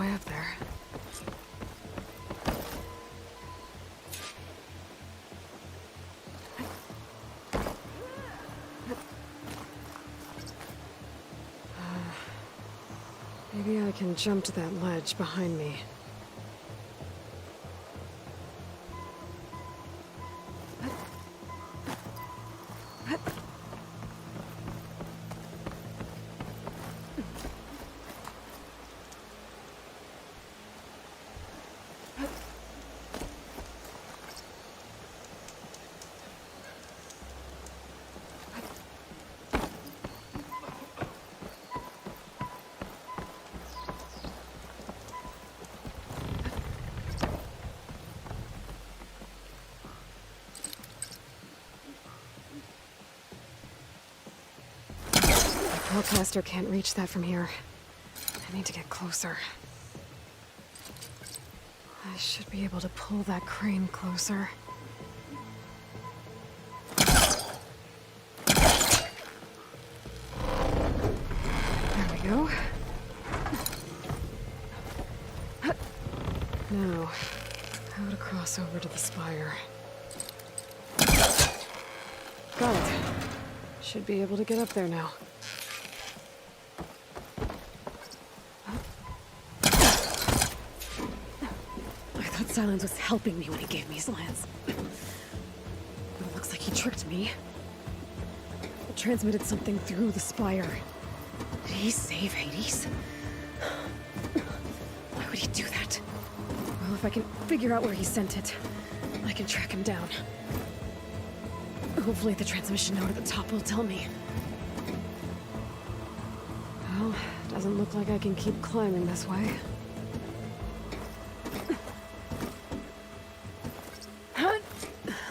way up there. Maybe I can jump to that ledge behind me. The Procaster can't reach that from here. I need to get closer. I should be able to pull that crane closer. There we go. Now, how to cross over to the spire. Got it. Should be able to get up there now. Silence was helping me when he gave me his lance. But it looks like he tricked me. It transmitted something through the spire. Did he save Hades? Why would he do that? Well, if I can figure out where he sent it, I can track him down. Hopefully the transmission node at the top will tell me. Well, doesn't look like I can keep climbing this way.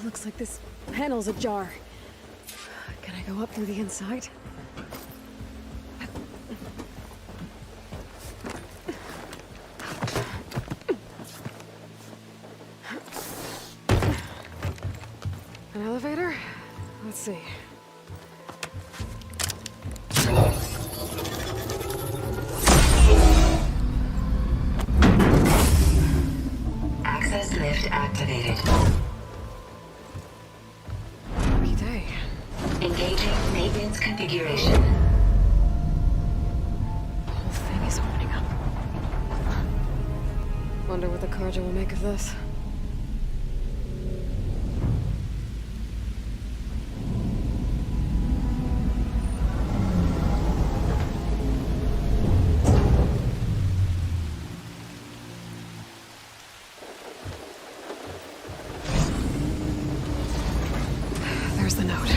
Looks like this panel's ajar. Can I go up through the inside? An elevator? Let's see. Access lift activated. Engaging maintenance configuration. The whole thing is opening up. Wonder what the Carja will make of this. There's the note.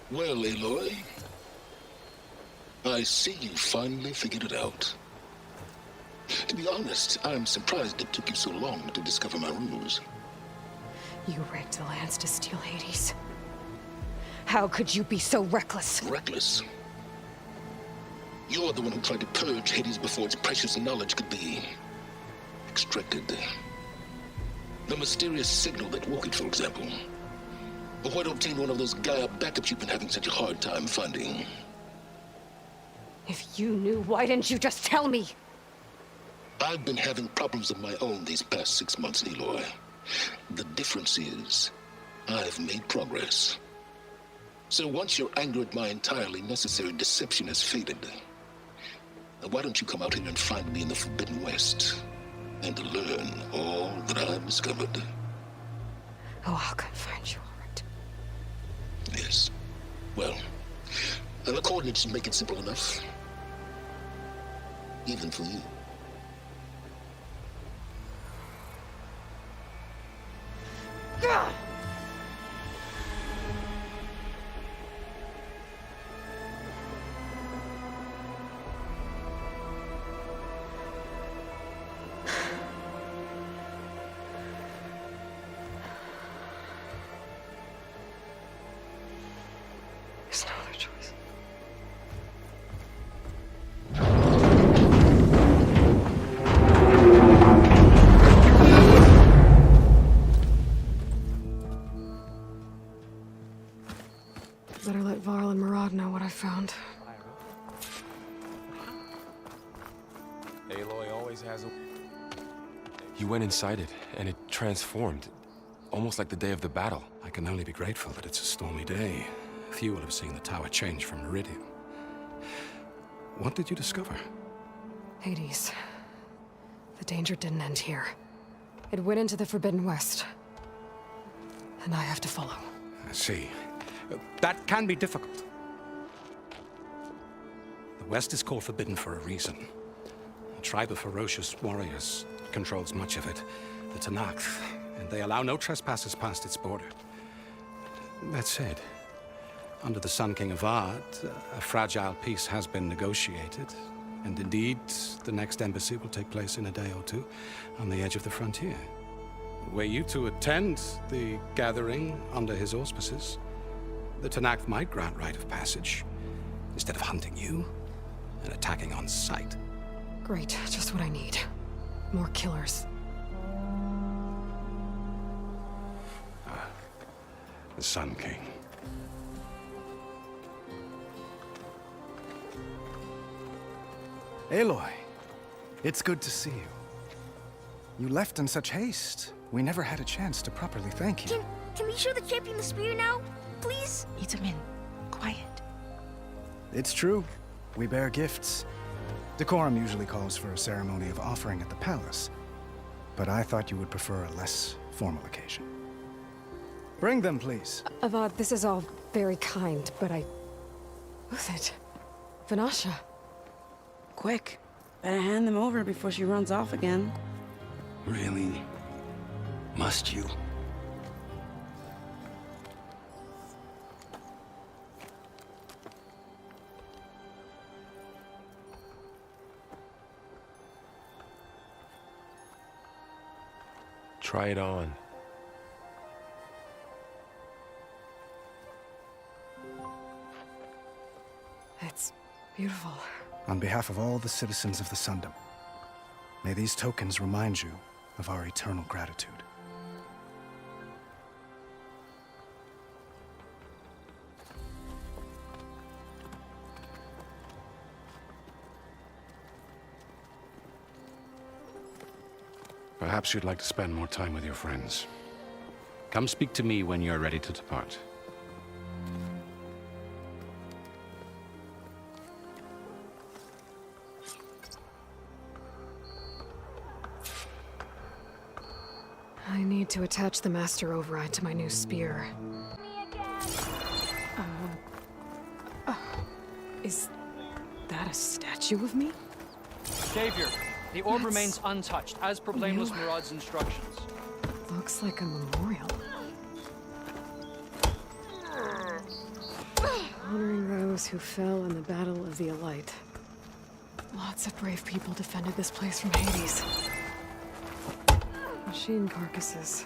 Well, Aloy, I see you finally figured it out. To be honest, I'm surprised it took you so long to discover my ruse. You rigged the lance to steal Hades. How could you be so reckless? Reckless? You're the one who tried to purge Hades before its precious knowledge could be extracted. The mysterious signal that woke it, for example. Or why to obtain one of those Gaia backups you've been having such a hard time finding. If you knew, why didn't you just tell me? I've been having problems of my own these past 6 months, Aloy. The difference is, I've made progress. So once your anger at my entirely necessary deception has faded, why don't you come out here and find me in the Forbidden West, and learn all that I've discovered? Oh, I'll come find you, all right. Yes. Well, the coordinates make it simple enough. Even for you. Gah! You went inside it, and it transformed. Almost like the day of the battle. I can only be grateful that it's a stormy day. Few will have seen the tower change from Meridian. What did you discover? Hades. The danger didn't end here. It went into the Forbidden West. And I have to follow. I see. That can be difficult. The West is called Forbidden for a reason. A tribe of ferocious warriors controls much of it, the Tenakth, and they allow no trespassers past its border. That said, under the Sun King of Ard, a fragile peace has been negotiated, and indeed, the next embassy will take place in a day or two on the edge of the frontier. Were you to attend the gathering under his auspices, the Tenakth might grant right of passage, instead of hunting you and attacking on sight. Great, just what I need. More killers. The Sun King. Aloy, it's good to see you. You left in such haste. We never had a chance to properly thank you. Can we show the champion the spear now? Please? Itamin, quiet. It's true. We bear gifts. Decorum usually calls for a ceremony of offering at the palace. But I thought you would prefer a less formal occasion. Bring them, please. Avad, this is all very kind, but Who's it? Vanasha. Quick. Better hand them over before she runs off again. Really? Must you? Try it on. It's beautiful. On behalf of all the citizens of the Sundom, may these tokens remind you of our eternal gratitude. Perhaps you'd like to spend more time with your friends. Come speak to me when you're ready to depart. I need to attach the Master Override to my new spear. Is that a statue of me? Savior, the orb remains untouched, as per Blameless Murad's instructions. Looks like a memorial. Honoring those who fell in the Battle of the Elite. Lots of brave people defended this place from Hades. Machine carcasses.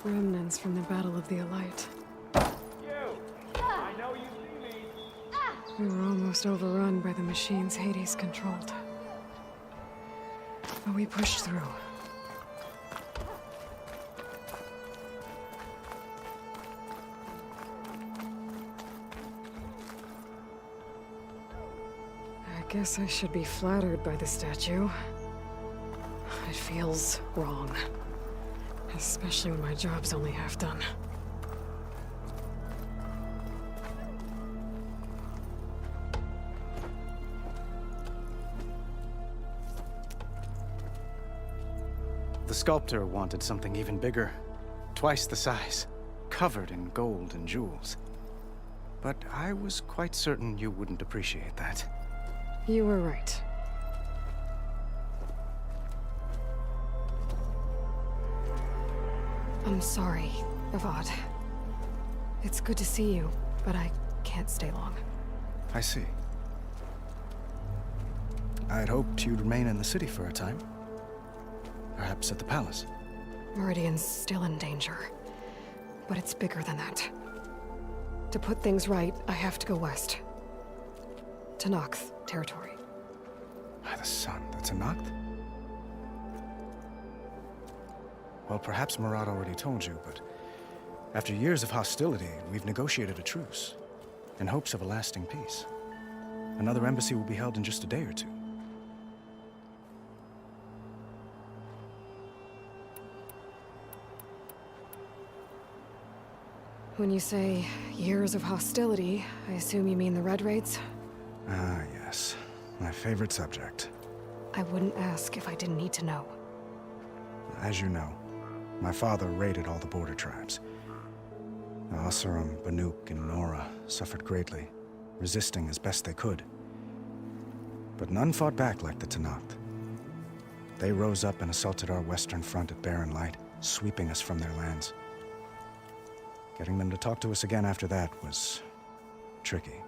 Remnants from the Battle of the Elite. I know you see me. We were almost overrun by the machines Hades controlled. But we pushed through. I guess I should be flattered by the statue. It feels wrong. Especially when my job's only half done. The sculptor wanted something even bigger. Twice the size. Covered in gold and jewels. But I was quite certain you wouldn't appreciate that. You were right. I'm sorry, Avad. It's good to see you, but I can't stay long. I see. I'd hoped you'd remain in the city for a time. Perhaps at the palace. Meridian's still in danger. But it's bigger than that. To put things right, I have to go west. Tenakth territory. By the sun, that's a Tenakth? Well, perhaps Murad already told you, but after years of hostility, we've negotiated a truce, in hopes of a lasting peace. Another embassy will be held in just a day or two. When you say years of hostility, I assume you mean the Red Raids? Ah, yes. My favorite subject. I wouldn't ask if I didn't need to know. As you know, my father raided all the border tribes. The Asurum, Banuk, and Nora suffered greatly, resisting as best they could. But none fought back like the Tenakth. They rose up and assaulted our western front at Barren Light, sweeping us from their lands. Getting them to talk to us again after that was tricky.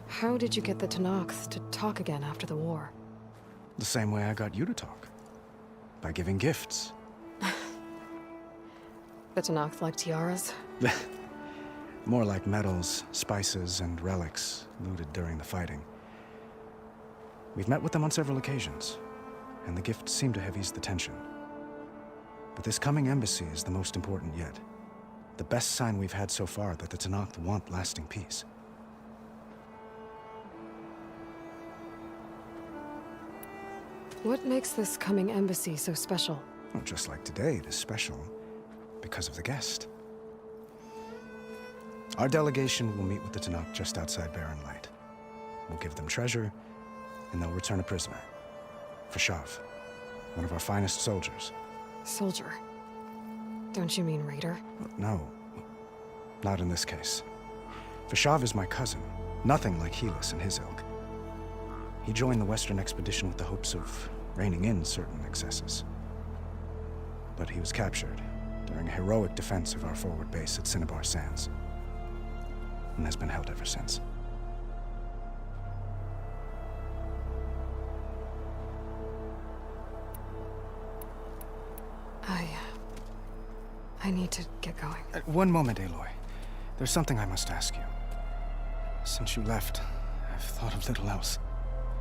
How did you get the Tenakth to talk again after the war? The same way I got you to talk. By giving gifts. The Tenakth like tiaras? More like medals, spices, and relics looted during the fighting. We've met with them on several occasions, and the gifts seem to have eased the tension. But this coming embassy is the most important yet. The best sign we've had so far that the Tenakth want lasting peace. What makes this coming embassy so special? Well, just like today, it is special because of the guest. Our delegation will meet with the Tenakth just outside Barren Light. We'll give them treasure, and they'll return a prisoner. Fashav, one of our finest soldiers. Soldier? Don't you mean raider? No, not in this case. Fashav is my cousin, nothing like Helis and his ilk. He joined the Western expedition with the hopes of reining in certain excesses. But he was captured during a heroic defense of our forward base at Cinnabar Sands, and has been held ever since. I need to get going. One moment, Aloy. There's something I must ask you. Since you left, I've thought of little else.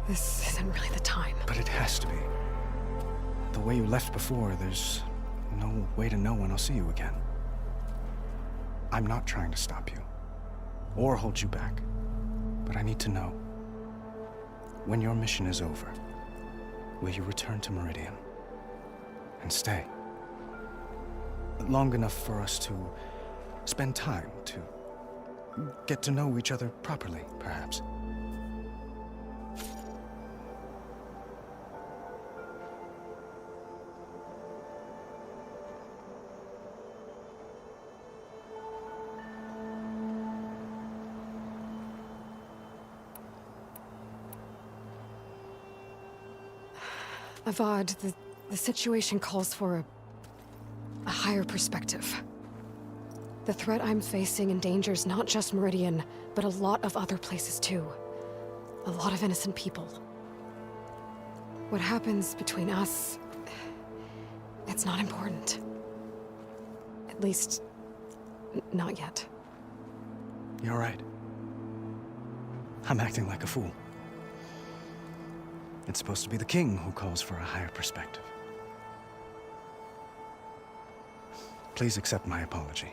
This isn't really the time. But it has to be. The way you left before, there's no way to know when I'll see you again. I'm not trying to stop you, or hold you back. But I need to know, when your mission is over, will you return to Meridian? And stay? Long enough for us to spend time, to get to know each other properly, perhaps. Avad, the situation calls for a higher perspective. The threat I'm facing endangers not just Meridian, but a lot of other places too. A lot of innocent people. What happens between us, it's not important. At least, not yet. You're right. I'm acting like a fool. It's supposed to be the king who calls for a higher perspective. Please accept my apology.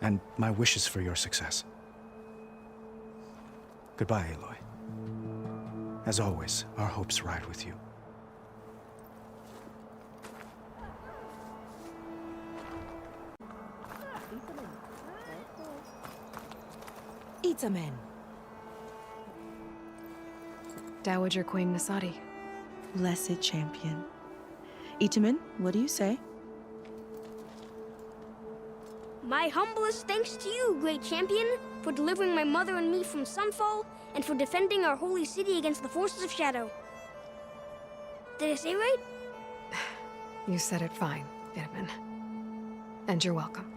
And my wishes for your success. Goodbye, Aloy. As always, our hopes ride with you. Itamen. Dowager Queen Nasadi. Blessed champion. Itamen, what do you say? My humblest thanks to you, great champion, for delivering my mother and me from Sunfall, and for defending our holy city against the forces of Shadow. Did I say right? You said it fine, Edmund. And you're welcome.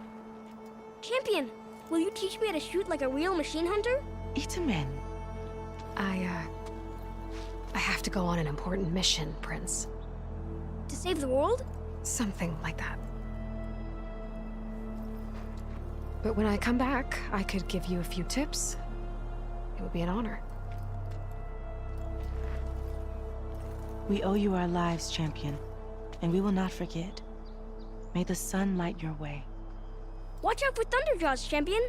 Champion, will you teach me how to shoot like a real machine hunter? Itamen. I have to go on an important mission, Prince. To save the world? Something like that. But when I come back, I could give you a few tips. It would be an honor. We owe you our lives, champion, and we will not forget. May the sun light your way. Watch out for Thunderjaws, champion!